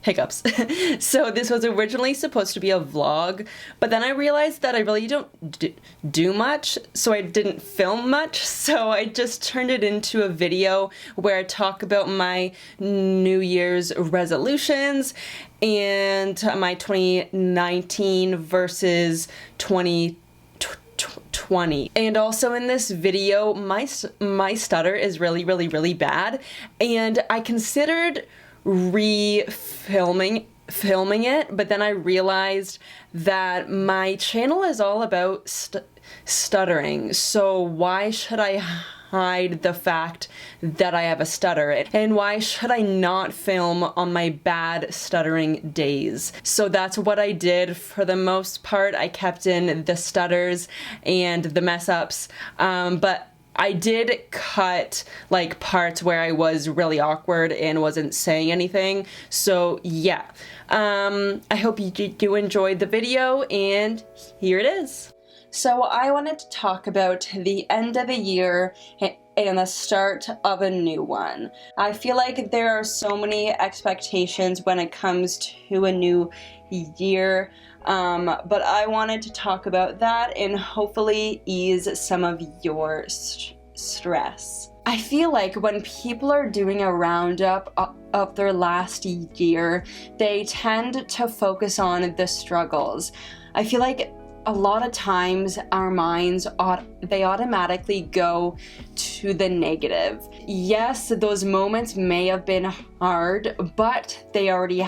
hiccups. So this was originally supposed to be a vlog, but then I realized that I really don't do much, so I didn't film much, so I just turned it into a video where I talk about my New Year's resolutions and my 2019 versus 2020. And also in this video, my stutter is really bad, and I considered filming it, but then I realized that my channel is all about stuttering, so why should I hide the fact that I have a stutter, and why should I not film on my bad stuttering days? So that's what I did for the most part. I kept in the stutters and the mess ups, but I did cut like parts where I was really awkward and wasn't saying anything. So yeah, I hope you do enjoy the video, and here it is. So I wanted to talk about the end of the year and the start of a new one. I feel like there are so many expectations when it comes to a new year, but I wanted to talk about that and hopefully ease some of your stress. I feel like when people are doing a roundup of their last year, they tend to focus on the struggles. I feel like a lot of times our minds, they automatically go to the negative. Yes, those moments may have been hard, but they already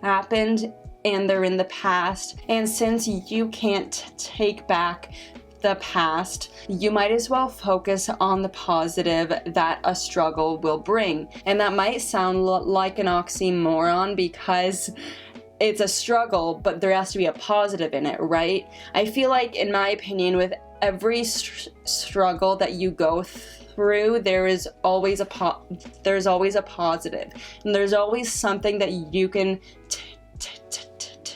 happened and they're in the past. And since you can't take back the past, you might as well focus on the positive that a struggle will bring. And that might sound like an oxymoron because it's a struggle, but there has to be a positive in it, right? I feel like, in my opinion, with every struggle that you go through, there's always a positive, and there's always something that you can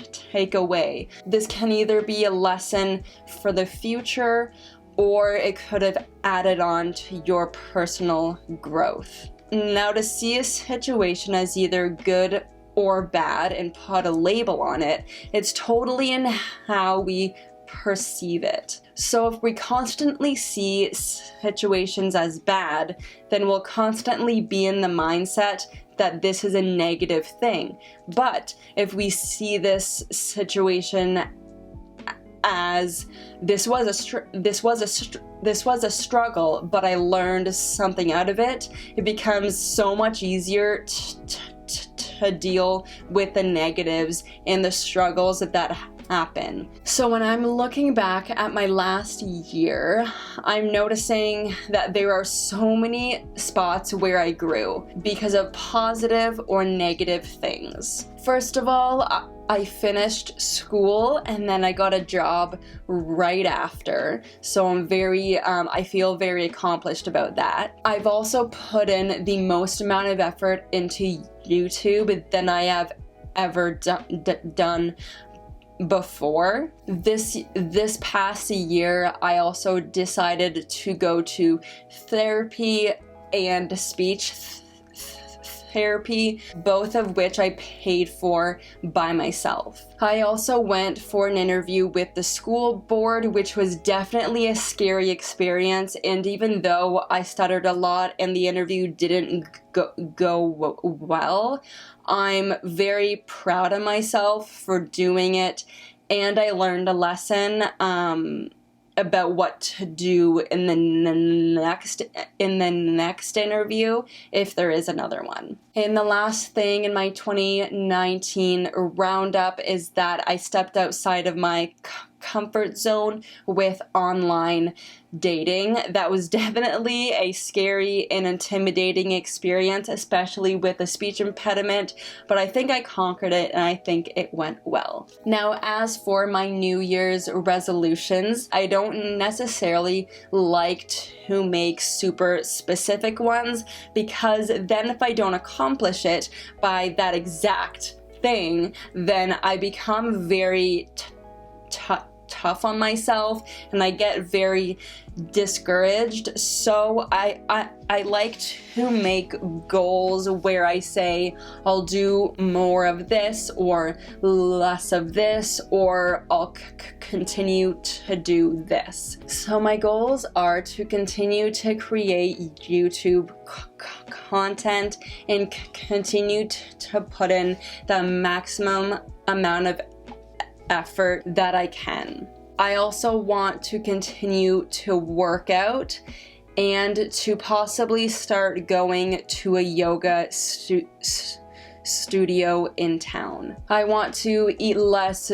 take away. This can either be a lesson for the future, or it could have added on to your personal growth. Now, to see a situation as either good or bad and put a label on it, it's totally in how we perceive it. So if we constantly see situations as bad, then we'll constantly be in the mindset that this is a negative thing. But if we see this situation as this was a struggle, but I learned something out of it, it becomes so much easier to deal with the negatives and the struggles that happen. So when I'm looking back at my last year, I'm noticing that there are so many spots where I grew because of positive or negative things. First of all, I finished school and then I got a job right after. So I feel very accomplished about that. I've also put in the most amount of effort into YouTube than I have ever done before. This past year, I also decided to go to therapy and speech therapy, both of which I paid for by myself. I also went for an interview with the school board, which was definitely a scary experience, and even though I stuttered a lot and the interview didn't go well, I'm very proud of myself for doing it, and I learned a lesson about what to do in the next interview if there is another one. And the last thing in my 2019 roundup is that I stepped outside of my comfort zone with online dating. That was definitely a scary and intimidating experience, especially with a speech impediment, but I think I conquered it and I think it went well. Now, as for my New Year's resolutions, I don't necessarily like to make super specific ones, because then if I don't accomplish it by that exact thing, then I become very tough on myself and I get very discouraged. So I like to make goals where I say I'll do more of this or less of this, or I'll continue to do this. So my goals are to continue to create YouTube content and continue to put in the maximum amount of effort that I can. I also want to continue to work out and to possibly start going to a yoga studio in town. I want to eat less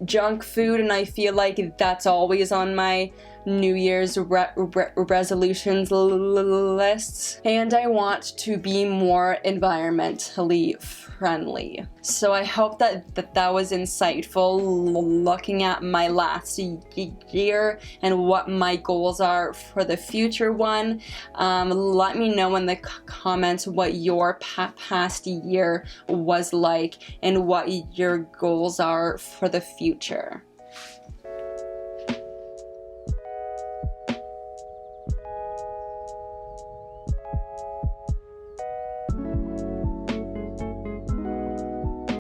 junk food, and I feel like that's always on my New Year's resolutions lists. And I want to be more environmentally friendly. So I hope that was insightful, looking at my last year and what my goals are for the future one. Let me know in the comments what your past year was like and what your goals are for the future.